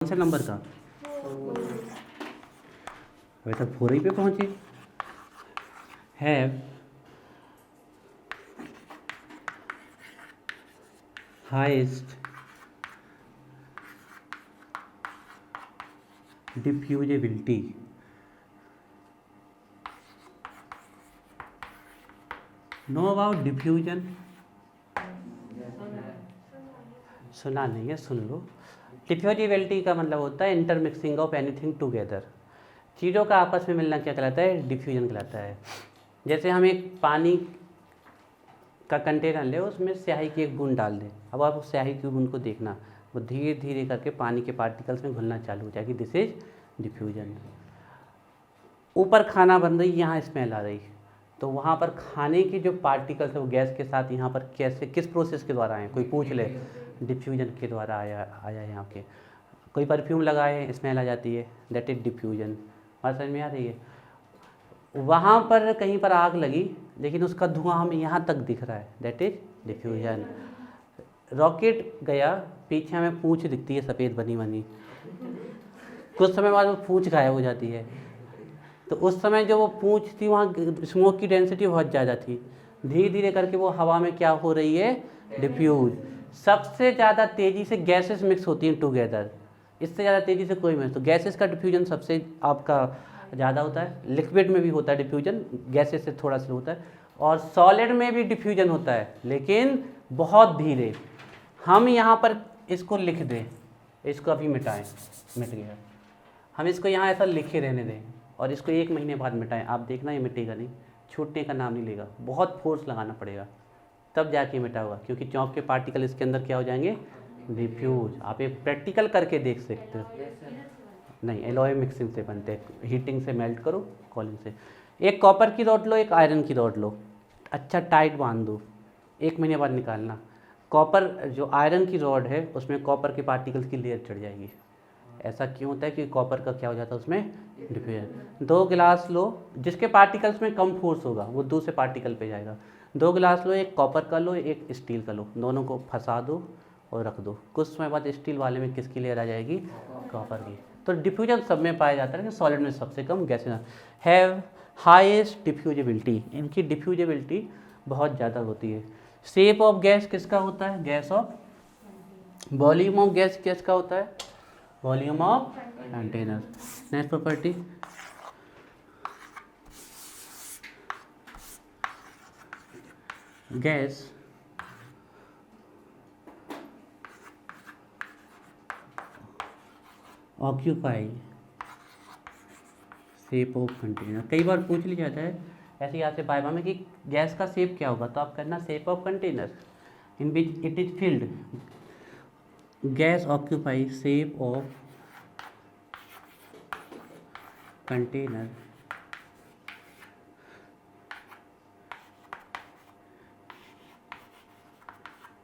कौन से नंबर का? अभी तक 4 ही पे पहुंचे। Have highest diffusibility. Know about diffusion? सुना नहीं है, सुन लो। डिफ्यूजिबिलिटी का मतलब होता है इंटरमिक्सिंग ऑफ एनीथिंग टुगेदर। चीज़ों का आपस में मिलना क्या कहलाता है? डिफ्यूजन कहलाता है। जैसे हम एक पानी का कंटेनर ले, उसमें स्याही की एक बूंद डाल दें। अब आप उस स्याही की बूंद को देखना, वो धीरे धीरे करके पानी के पार्टिकल्स में घुलना चालू हो जाएगी। This is diffusion. ऊपर खाना बन रही, यहाँ स्मेल आ रही, तो वहाँ पर खाने के जो पार्टिकल्स है वो गैस के साथ यहाँ पर कैसे, किस प्रोसेस के द्वारा आए? कोई पूछ ले, डिफ्यूजन के द्वारा आया यहाँ के। कोई परफ्यूम लगाए, स्मेल आ जाती है, दैट इज डिफ्यूजन। बात समझ में आ रही है? वहाँ पर कहीं पर आग लगी, लेकिन उसका धुआं हमें यहाँ तक दिख रहा है, दैट इज डिफ्यूजन। रॉकेट गया, पीछे हमें पूंछ दिखती है सफ़ेद बनी बनी, कुछ समय बाद वो पूंछ गायब हो जाती है। तो उस समय जो वो पूंछ थी, वहाँ स्मोक की डेंसिटी बहुत ज़्यादा थी, धीरे धीरे करके वो हवा में क्या हो रही है? डिफ्यूज। सबसे ज़्यादा तेज़ी से गैसेस मिक्स होती हैं टुगेदर, इससे ज़्यादा तेज़ी से कोई मिक्स। तो गैसेस का डिफ्यूजन सबसे आपका ज़्यादा होता है। लिक्विड में भी होता है डिफ्यूजन, गैसेस से थोड़ा सा होता है। और सॉलिड में भी डिफ्यूजन होता है, लेकिन बहुत धीरे। हम यहाँ पर इसको लिख दें, इसको अभी मिटाएं, मिट गया। हम इसको यहाँ ऐसा लिखे रहने दें और इसको 1 महीने बाद मिटाएं, आप देखना ये मिटेगा नहीं, छूटने का नाम नहीं लेगा। बहुत फोर्स लगाना पड़ेगा तब जाके मिटा होगा, क्योंकि चौक के पार्टिकल इसके अंदर क्या हो जाएंगे? डिफ्यूज। आप एक प्रैक्टिकल करके देख सकते हो। नहीं, एलॉय मिक्सिंग से बनते हैं, हीटिंग से मेल्ट करो, कॉलिंग से। एक कॉपर की रॉड लो, एक आयरन की रॉड लो, अच्छा टाइट बांध दो, 1 महीने बाद निकालना। कॉपर जो आयरन की रॉड है उसमें कॉपर के पार्टिकल्स की लेयर चढ़ जाएगी। ऐसा क्यों होता है? कि कॉपर का क्या हो जाता है उसमें? डिफ्यूजन। 2 गिलास लो, जिसके पार्टिकल्स में कम फोर्स होगा वो दूसरे पार्टिकल पे जाएगा। 2 गिलास लो, एक कॉपर का लो, एक स्टील का लो, दोनों को फंसा दो और रख दो। कुछ समय बाद स्टील वाले में किसकी लेयर आ जाएगी? कॉपर की। तो डिफ्यूजन सब में पाया जाता है, लेकिन सॉलिड में सबसे कम गैसेस हैव हाईएस्ट डिफ्यूजिबिलिटी। इनकी डिफ्यूजिबिलिटी बहुत ज़्यादा होती है। शेप ऑफ गैस किसका होता है? Gas off. Volume of gas किसका होता है? Volume of container. Next property, gas occupy shape of container. कई बार पूछ लिया जाता है ऐसे यहाँ से बाइबा में कि गैस का शेप क्या होगा, तो आप करना shape of container in which it is filled. Gas occupy shape of container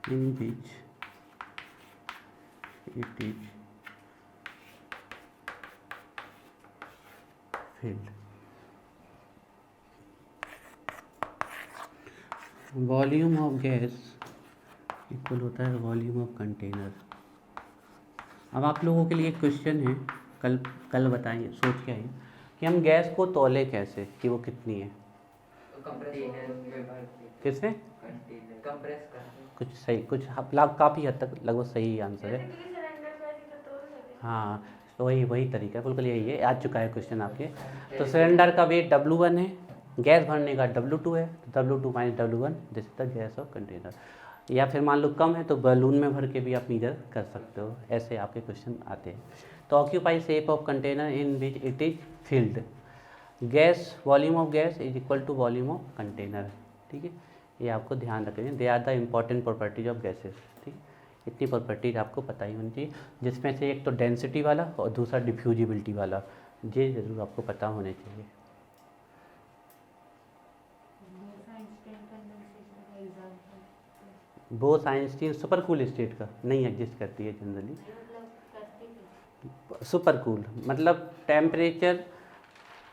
in which it is filled. Volume of gas equal होता है वॉल्यूम ऑफ कंटेनर। अब आप लोगों के लिए एक क्वेश्चन है, कल बताएंगे, सोच के आइए कि हम गैस को तौले कैसे, कि वो कितनी है? किससे? कुछ सही, कुछ काफ़ी हद तक लगभग सही आंसर है। हाँ, तो वही तरीका है, बिल्कुल यही है, आ चुका है क्वेश्चन आपके। तो सिलेंडर का वेट W1 है, गैस भरने का W2 है, तो W2 - W1 this is the gas off container. या फिर मान लो कम है तो बैलून में भर के भी आप मीजर कर सकते हो, ऐसे आपके क्वेश्चन आते हैं। तो occupy shape of container in which it is filled. Gas, volume of gas is equal to volume of container. ठीक है, ये आपको ध्यान रखना है। They are the important properties of gases. ठीक, इतनी प्रॉपर्टीज आपको पता ही होनी चाहिए, जिसमें से एक तो डेंसिटी वाला और दूसरा डिफ्यूजिबिलिटी वाला, ये जरूर आपको पता होने चाहिए। Bose Einstein super cool state का नहीं एग्जिस्ट करती है जनरली। सुपर कूल मतलब टेम्परेचर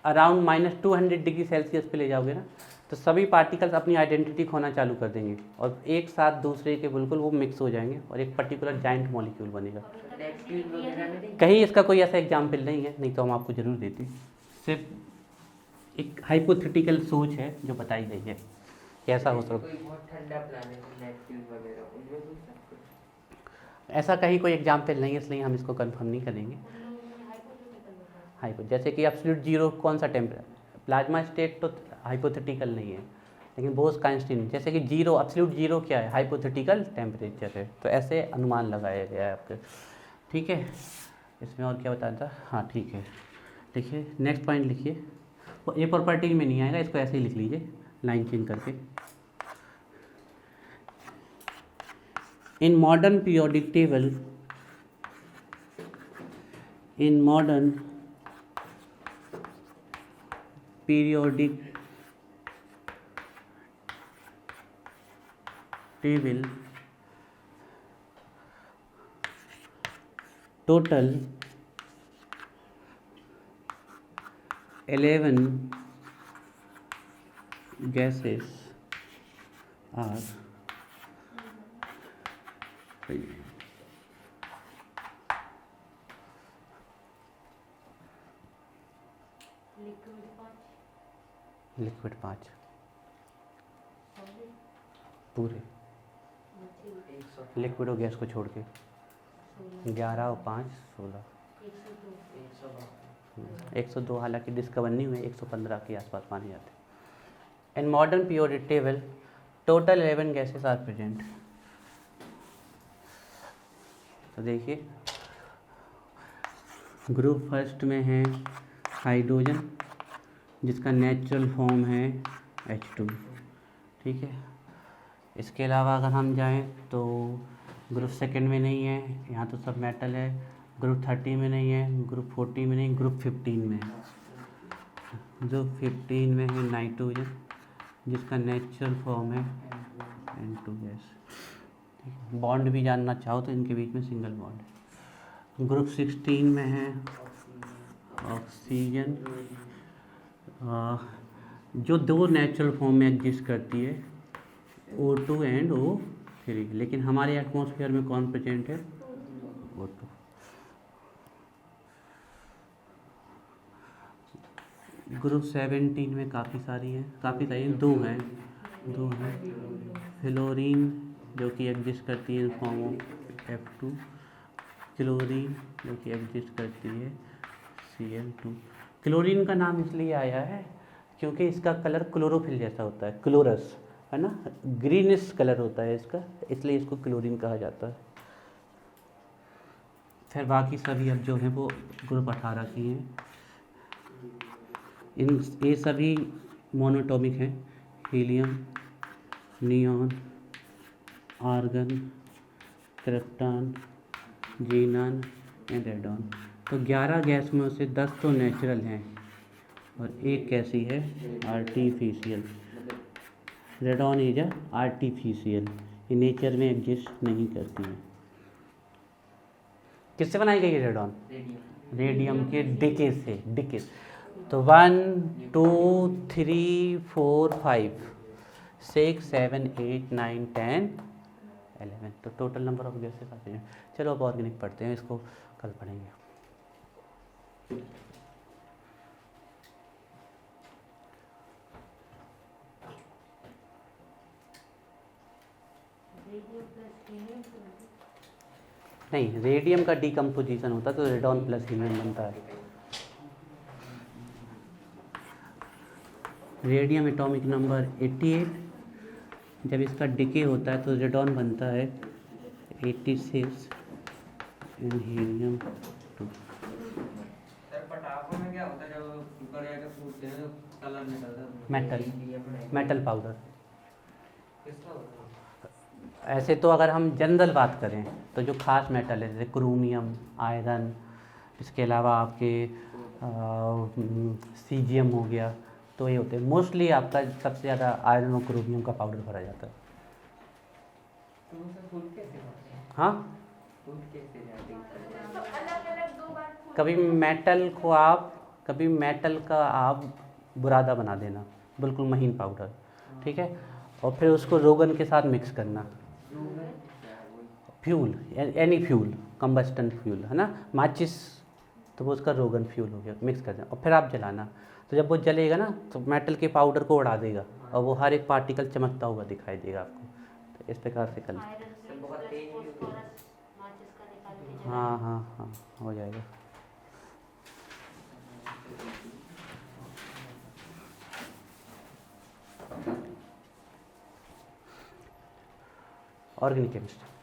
अराउंड -200 डिग्री सेल्सियस पे ले जाओगे ना, तो सभी पार्टिकल्स अपनी आइडेंटिटी खोना चालू कर देंगे और एक साथ दूसरे के बिल्कुल वो मिक्स हो जाएंगे और एक पर्टिकुलर जाइंट मॉलिक्यूल बनेगा। कहीं इसका कोई ऐसा एग्जाम्पल नहीं है, नहीं तो हम आपको जरूर देते। सिर्फ एक हाइपोथेटिकल सोच है जो बताई गई है कैसा हो सकता है। ऐसा कहीं कोई एग्जाम्पल नहीं है, इसलिए हम इसको कंफर्म नहीं करेंगे। हाइपो जैसे कि एब्सोल्यूट जीरो कौन सा टेम्परेचर, प्लाज्मा स्टेट तो हाइपोथेटिकल नहीं है, लेकिन बोस-आइंस्टीन जैसे कि जीरो, एब्सोल्यूट जीरो क्या है, हाइपोथेटिकल टेम्परेचर है। तो ऐसे अनुमान लगाया गया है आपके। ठीक है, इसमें और क्या बताया था? हाँ ठीक है, देखिए नेक्स्ट पॉइंट लिखिए। वो ए प्रॉपर्टी में नहीं आएगा, इसको ऐसे ही लिख लीजिए लाइन चेंज करके। इन modern periodic table, in modern periodic table total 11 gases are liquid 5 पूरे लिक्विड और गैस को छोड़ के 11 और 5 16 102, हालांकि डिस्कवर नहीं हुए, 115 के आसपास माने जाते हैं। In modern periodic table total 11 gases are present. तो देखिए ग्रुप फर्स्ट में है हाइड्रोजन जिसका नेचुरल फॉर्म है H2। ठीक है, इसके अलावा अगर हम जाएं तो ग्रुप सेकंड में नहीं है, यहाँ तो सब मेटल है। ग्रुप 30 में नहीं है, ग्रुप 40 में नहीं, ग्रुप 15 में है। ग्रुप 15 में है नाइट्रोजन जिसका नेचुरल फॉर्म है N2 गैस। बॉन्ड भी जानना चाहो तो इनके बीच में सिंगल बॉन्ड है। ग्रुप 16 में है ऑक्सीजन जो दो नेचुरल फॉर्म में एग्जिस्ट करती है O2 एंड O3, लेकिन हमारे एटमॉस्फेयर में कौन प्रेजेंट है? O2। ग्रुप 17 में काफ़ी सारी हैं, दो हैं फ्लोरीन जो कि एग्जिस्ट करती है फॉर्म ऑफ F2, क्लोरीन जो कि एग्जिस्ट करती है Cl2। क्लोरीन का नाम इसलिए आया है क्योंकि इसका कलर क्लोरोफिल जैसा होता है, क्लोरस है ना, ग्रीनिश कलर होता है इसका, इसलिए इसको क्लोरीन कहा जाता है। फिर बाकी सभी अब जो हैं वो ग्रुप 18 की हैं। ये सभी मोनोटॉमिक हैं, helium, neon, argon, krypton, xenon and radon. तो 11 गैस में से 10 तो नेचुरल हैं और एक कैसी है? आर्टिफिशियल। रेडॉन इज आर्टिफिशियल, ये नेचर में एग्जिस्ट नहीं करती है। किससे बनाई गई है रेडॉन? रेडियम के डिके से, डिके। तो 1 2 3 4 5 6 7 8 9 10 11, तो टोटल नंबर ऑफ गैसेस आते हैं। चलो अब ऑर्गेनिक पढ़ते हैं, इसको कल पढ़ेंगे। नहीं, रेडियम का डीकम्पोजिशन होता है तो रेडॉन प्लस हीलियम बनता है। रेडियम एटॉमिक नंबर 88, जब इसका डिके होता है तो रेडॉन बनता है 86 एंड हीलियम 2। सर पटाखों में क्या होता है जब ऊपर जाकर फूटते हैं तो कलर निकलता है? Metal powder. किसका होता है? ऐसे तो अगर हम जनरल बात करें तो जो खास मेटल है जैसे क्रोमियम, आयरन, इसके अलावा आपके सीजियम हो गया, तो ये होते हैं। मोस्टली आपका सबसे ज़्यादा आयरन और क्रोमियम का पाउडर भरा जाता है। तो उसे फूट कैसे होते हैं? हाँ, फूट कैसे जाते हैं? कभी मेटल का आप बुरादा बना देना, बिल्कुल महीन पाउडर, ठीक है, और फिर उसको रोगन के साथ मिक्स करना। Fuel, any fuel, combustion fuel है ना, माचिस, तो वो उसका रोगन फ्यूल हो गया, मिक्स कर देना और फिर आप जलाना। तो जब वो जलेगा ना तो मेटल के पाउडर को उड़ा देगा और वो हर एक पार्टिकल चमकता हुआ दिखाई देगा आपको। तो इस प्रकार से कर, हाँ हाँ हाँ हो जाएगा। Organic chemistry.